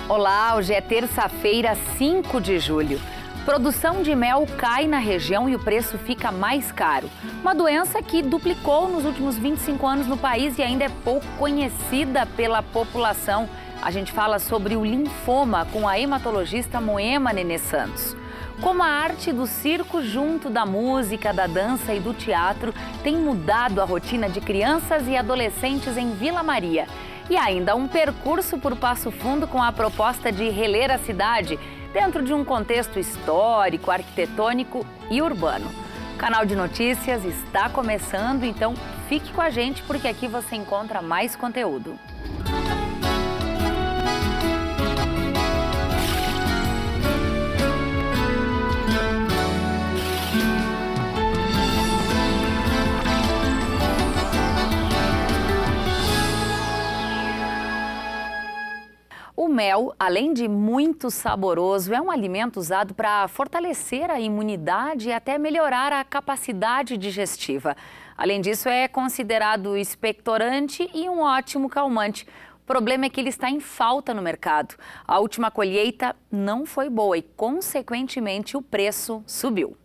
Olá, hoje é terça-feira, 5 de julho. Produção de mel cai na região e o preço fica mais caro. Uma doença que duplicou nos últimos 25 anos no país e ainda é pouco conhecida pela população. A gente fala sobre o linfoma com a hematologista Moema Nenê Santos. Como a arte do circo junto da música, da dança e do teatro tem mudado a rotina de crianças e adolescentes em Vila Maria. E ainda um percurso por Passo Fundo com a proposta de reler a cidade dentro de um contexto histórico, arquitetônico e urbano. O canal de notícias está começando, então fique com a gente porque aqui você encontra mais conteúdo. O mel, além de muito saboroso, é um alimento usado para fortalecer a imunidade e até melhorar a capacidade digestiva. Além disso, é considerado expectorante e um ótimo calmante. O problema é que ele está em falta no mercado. A última colheita não foi boa e, consequentemente, o preço subiu.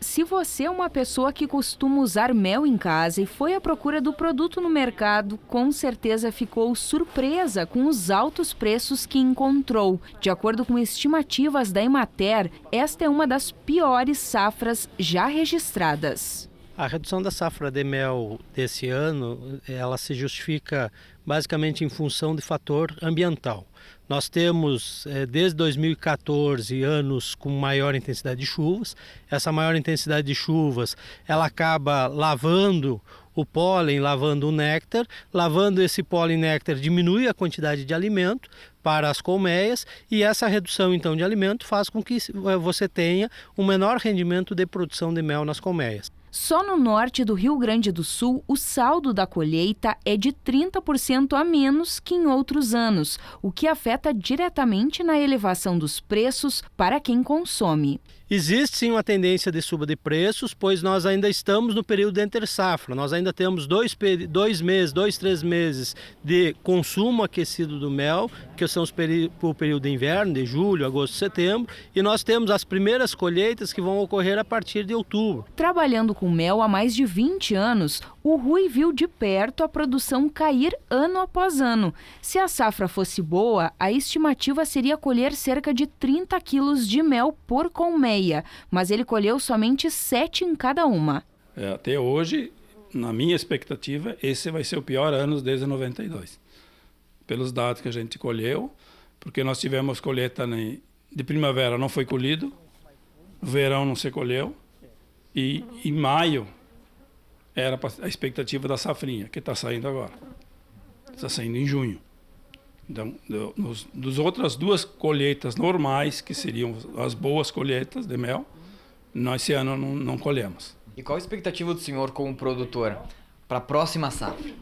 Se você é uma pessoa que costuma usar mel em casa e foi à procura do produto no mercado, com certeza ficou surpresa com os altos preços que encontrou. De acordo com estimativas da Emater, esta é uma das piores safras já registradas. A redução da safra de mel desse ano, ela se justifica basicamente em função de fator ambiental. Nós temos, desde 2014, anos com maior intensidade de chuvas. Essa maior intensidade de chuvas, ela acaba lavando o pólen, lavando o néctar. Lavando esse pólen e néctar, diminui a quantidade de alimento para as colmeias e essa redução, então, de alimento faz com que você tenha um menor rendimento de produção de mel nas colmeias. Só no norte do Rio Grande do Sul, o saldo da colheita é de 30% a menos que em outros anos, o que afeta diretamente na elevação dos preços para quem consome. Existe sim uma tendência de suba de preços, pois nós ainda estamos no período entre safra. Nós ainda temos 3 meses de consumo aquecido do mel, que são o período de inverno, de julho, agosto, setembro, e nós temos as primeiras colheitas que vão ocorrer a partir de outubro. Trabalhando com mel há mais de 20 anos, o Rui viu de perto a produção cair ano após ano. Se a safra fosse boa, a estimativa seria colher cerca de 30 quilos de mel por colmeia, mas ele colheu somente 7 em cada uma. Até hoje, na minha expectativa, esse vai ser o pior ano desde 92. Pelos dados que a gente colheu, porque nós tivemos colheita de primavera, não foi colhido, no verão não se colheu, e em maio era a expectativa da safrinha, que está saindo agora. Está saindo em junho. Então, das outras 2 colheitas normais, que seriam as boas colheitas de mel, nós esse ano não colhemos. E qual a expectativa do senhor como produtor para a próxima safra?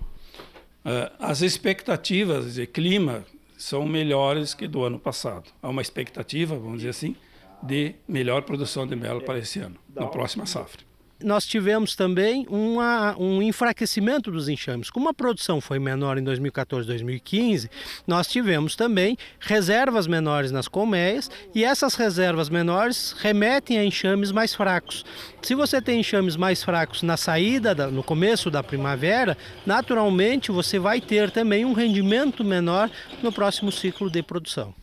As expectativas de clima são melhores que do ano passado. Há uma expectativa, vamos dizer assim, de melhor produção de mel para esse ano, na próxima safra. Nós tivemos também um enfraquecimento dos enxames. Como a produção foi menor em 2014 e 2015, nós tivemos também reservas menores nas colmeias e essas reservas menores remetem a enxames mais fracos. Se você tem enxames mais fracos na saída, no começo da primavera, naturalmente você vai ter também um rendimento menor no próximo ciclo de produção.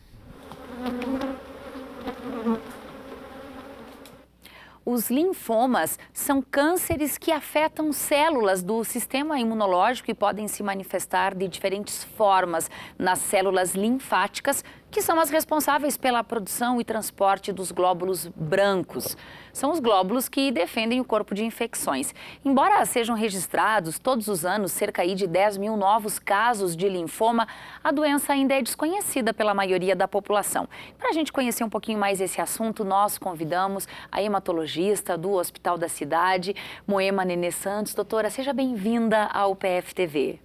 Os linfomas são cânceres que afetam células do sistema imunológico e podem se manifestar de diferentes formas nas células linfáticas, que são as responsáveis pela produção e transporte dos glóbulos brancos. São os glóbulos que defendem o corpo de infecções. Embora sejam registrados todos os anos cerca de 10 mil novos casos de linfoma, a doença ainda é desconhecida pela maioria da população. Para a gente conhecer um pouquinho mais esse assunto, nós convidamos a hematologista do Hospital da Cidade, Moema Nenê Santos. Doutora, seja bem-vinda ao PFTV.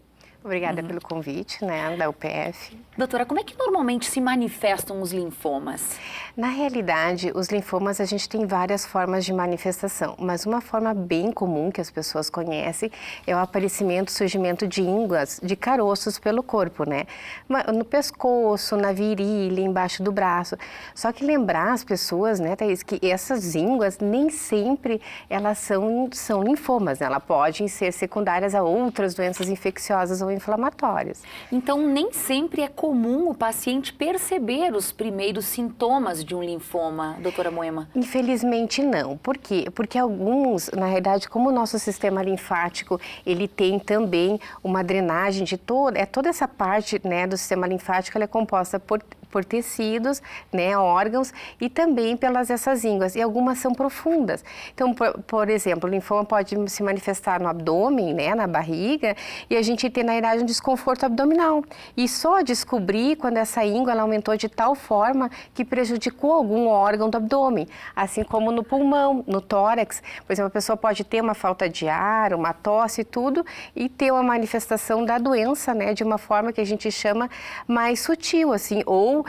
Obrigada pelo convite, né, da UPF. Doutora, como é que normalmente se manifestam os linfomas? Na realidade, os linfomas, a gente tem várias formas de manifestação, mas uma forma bem comum que as pessoas conhecem é o aparecimento, surgimento de ínguas, de caroços pelo corpo, né? No pescoço, na virilha, embaixo do braço. Só que lembrar as pessoas, né, Thaís, que essas ínguas nem sempre elas são linfomas, né? Elas podem ser secundárias a outras doenças infecciosas ou inflamatórias. Então, nem sempre é comum o paciente perceber os primeiros sintomas de um linfoma, doutora Moema? Infelizmente não. Por quê? Porque alguns, na realidade, como o nosso sistema linfático, ele tem também uma drenagem de toda essa parte, né, do sistema linfático, ela é composta por tecidos, né, órgãos e também pelas essas ínguas, e algumas são profundas. Então, por exemplo, o linfoma pode se manifestar no abdômen, né, na barriga, e a gente tem, na verdade, um desconforto abdominal. E só descobrir quando essa íngua ela aumentou de tal forma que prejudicou algum órgão do abdômen, assim como no pulmão, no tórax. Por exemplo, a pessoa pode ter uma falta de ar, uma tosse e tudo, e ter uma manifestação da doença, né, de uma forma que a gente chama mais sutil, assim, ou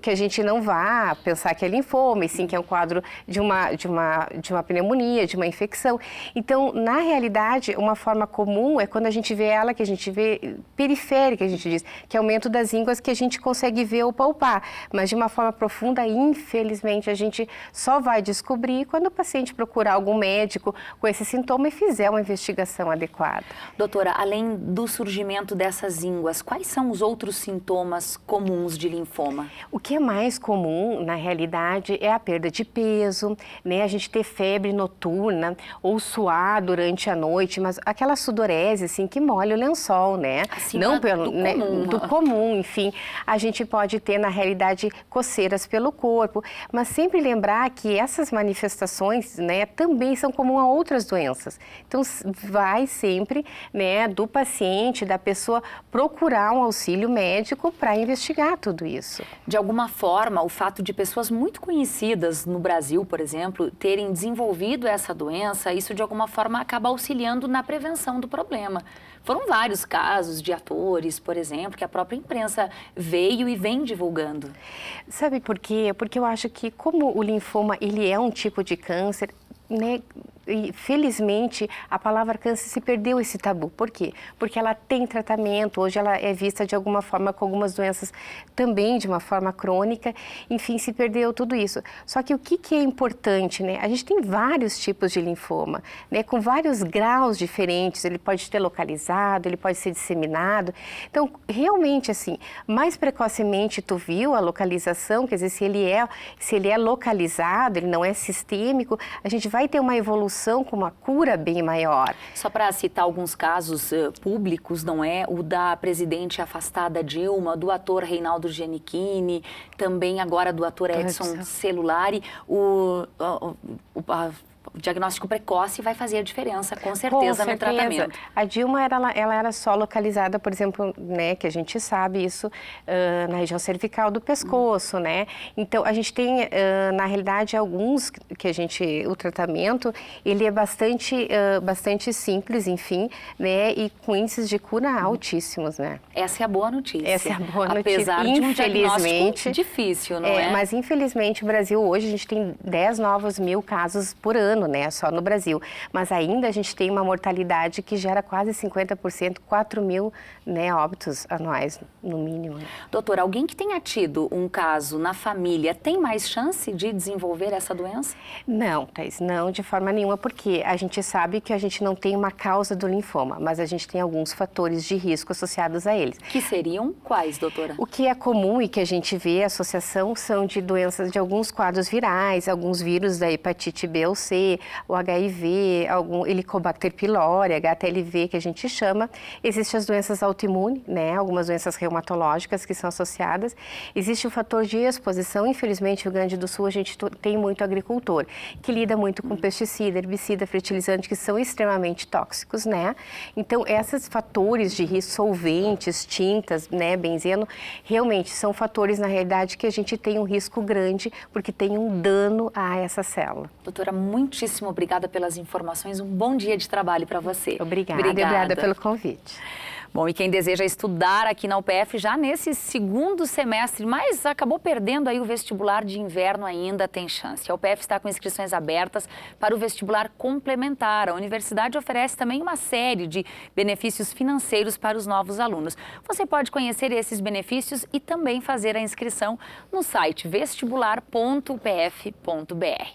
que a gente não vá pensar que é linfoma, e sim que é um quadro de uma pneumonia, de uma infecção. Então, na realidade, uma forma comum é quando a gente vê ela, que a gente vê periférica, a gente diz, que é aumento das ínguas que a gente consegue ver ou palpar, mas de uma forma profunda, infelizmente, a gente só vai descobrir quando o paciente procurar algum médico com esse sintoma e fizer uma investigação adequada. Doutora, além do surgimento dessas ínguas, quais são os outros sintomas comuns de linfoma? O que é mais comum, na realidade, é a perda de peso, né? A gente ter febre noturna ou suar durante a noite, mas aquela sudorese, assim, que molha o lençol, né? Acima não pelo, do comum. Do comum, enfim. A gente pode ter, na realidade, coceiras pelo corpo, mas sempre lembrar que essas manifestações, né, também são comuns a outras doenças. Então, vai sempre, né, do paciente, da pessoa, procurar um auxílio médico para investigar tudo isso. De alguma forma, o fato de pessoas muito conhecidas no Brasil, por exemplo, terem desenvolvido essa doença, isso de alguma forma acaba auxiliando na prevenção do problema. Foram vários casos de atores, por exemplo, que a própria imprensa veio e vem divulgando. Sabe por quê? Porque eu acho que como o linfoma, ele é um tipo de câncer, né? E, felizmente, a palavra câncer se perdeu esse tabu. Por quê? Porque ela tem tratamento, hoje ela é vista de alguma forma com algumas doenças também de uma forma crônica, enfim, se perdeu tudo isso. Só que o que é importante, né? A gente tem vários tipos de linfoma, né? Com vários graus diferentes, ele pode ter localizado, ele pode ser disseminado. Então, realmente, assim, mais precocemente tu viu a localização, quer dizer, se ele é localizado, ele não é sistêmico, a gente vai ter uma evolução com uma cura bem maior. Só para citar alguns casos públicos, não é? O da presidente afastada Dilma, do ator Reinaldo Giannichini, também agora do ator Edson Celulari, o diagnóstico precoce vai fazer a diferença, com certeza, no tratamento. A Dilma, ela era só localizada, por exemplo, né, que a gente sabe isso, na região cervical do pescoço, né? Então, a gente tem, na realidade, alguns que o tratamento, ele é bastante simples, enfim, né? E com índices de cura altíssimos, né? Essa é a boa notícia. Essa é a boa notícia. Apesar de um diagnóstico difícil, não é? Mas, infelizmente, o Brasil hoje, a gente tem 10 novos mil casos por ano, né, só no Brasil. Mas ainda a gente tem uma mortalidade que gera quase 50%, 4 mil, né, óbitos anuais, no mínimo. Doutora, alguém que tenha tido um caso na família tem mais chance de desenvolver essa doença? Não, Thaís, não, de forma nenhuma, porque a gente sabe que a gente não tem uma causa do linfoma, mas a gente tem alguns fatores de risco associados a eles. Que seriam quais, doutora? O que é comum e que a gente vê associação são de doenças, de alguns quadros virais, alguns vírus da hepatite B ou C, o HIV, algum Helicobacter pylori, HTLV, que a gente chama. Existem as doenças autoimunes, né? Algumas doenças reumatológicas que são associadas. Existe o fator de exposição. Infelizmente, no Rio Grande do Sul, a gente tem muito agricultor, que lida muito com pesticida, herbicida, fertilizante, que são extremamente tóxicos, né? Então, esses fatores de risco, solventes, tintas, né, benzeno, realmente são fatores, na realidade, que a gente tem um risco grande, porque tem um dano a essa célula. Doutora, muitíssimo obrigada pelas informações. Um bom dia de trabalho para você. Obrigada pelo convite. Bom, e quem deseja estudar aqui na UPF já nesse segundo semestre, mas acabou perdendo aí o vestibular de inverno ainda, tem chance. A UPF está com inscrições abertas para o vestibular complementar. A universidade oferece também uma série de benefícios financeiros para os novos alunos. Você pode conhecer esses benefícios e também fazer a inscrição no site vestibular.upf.br.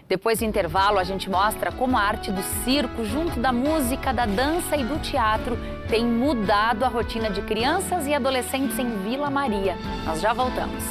Depois do intervalo, a gente mostra como a arte do circo, junto da música, da dança e do teatro, tem mudado a rotina de crianças e adolescentes em Vila Maria. Nós já voltamos.